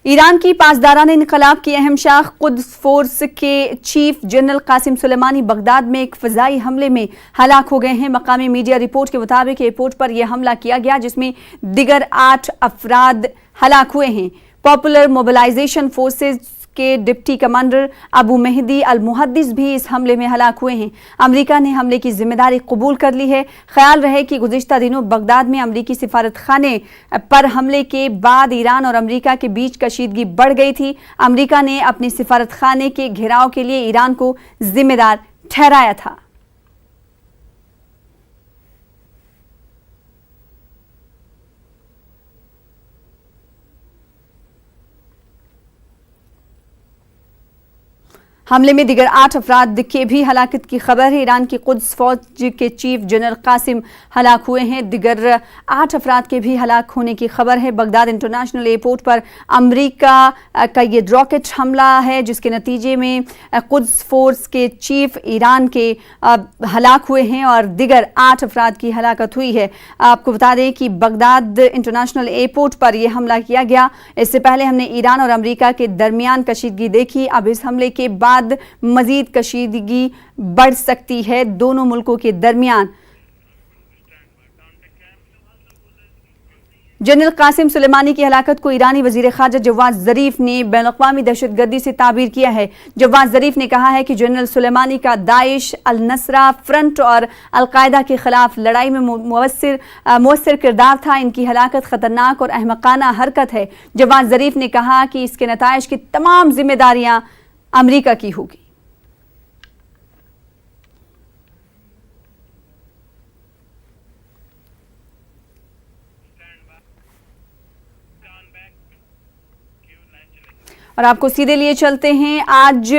ایران کی پاسداران انقلاب کی اہم شاخ قدس فورس کے چیف جنرل قاسم سلیمانی بغداد میں ایک فضائی حملے میں ہلاک ہو گئے ہیں۔ مقامی میڈیا رپورٹ کے مطابق ایئرپورٹ پر یہ حملہ کیا گیا جس میں دیگر 8 افراد ہلاک ہوئے ہیں۔ پاپولر موبلائزیشن فورسز کے ڈپٹی کمانڈر ابو مہدی المحدث بھی اس حملے میں ہلاک ہوئے ہیں۔ امریکہ نے حملے کی ذمہ داری قبول کر لی ہے۔ خیال رہے کہ گزشتہ دنوں بغداد میں امریکی سفارت خانے پر حملے کے بعد ایران اور امریکہ کے بیچ کشیدگی بڑھ گئی تھی۔ امریکہ نے اپنے سفارت خانے کے گھیراؤ کے لیے ایران کو ذمہ دار ٹھہرایا تھا۔ حملے میں دیگر 8 افراد کے بھی ہلاکت کی خبر ہے۔ ایران کی قدس فوج کے چیف جنرل قاسم ہلاک ہوئے ہیں۔ دیگر 8 افراد کے بھی ہلاک ہونے کی خبر ہے۔ بغداد انٹرنیشنل ایئرپورٹ پر امریکہ کا یہ راکٹ حملہ ہے جس کے نتیجے میں قدس فورس کے چیف ایران کے ہلاک ہوئے ہیں اور دیگر 8 افراد کی ہلاکت ہوئی ہے۔ آپ کو بتا دیں کہ بغداد انٹرنیشنل ایئرپورٹ پر یہ حملہ کیا گیا۔ اس سے پہلے ہم نے ایران اور امریکہ کے درمیان کشیدگی دیکھی۔ اب اس حملے کے بعد مزید کشیدگی بڑھ سکتی ہے دونوں ملکوں کے درمیان۔ جنرل قاسم سلیمانی کی ہلاکت کو ایرانی وزیر خارجہ جواد ظریف نے بین الاقوامی دہشت گردی سے تعبیر کیا ہے۔ جواد ظریف نے کہا ہے کہ جنرل سلیمانی کا داعش، النصرہ فرنٹ اور القاعدہ کے خلاف لڑائی میں مؤثر کردار تھا۔ ان کی ہلاکت خطرناک اور احمقانہ حرکت ہے۔ جواد ظریف نے کہا کہ اس کے نتائج کی تمام ذمہ داریاں امریکہ کی ہوگی۔ اور آپ کو سیدھے لیے چلتے ہیں۔ آج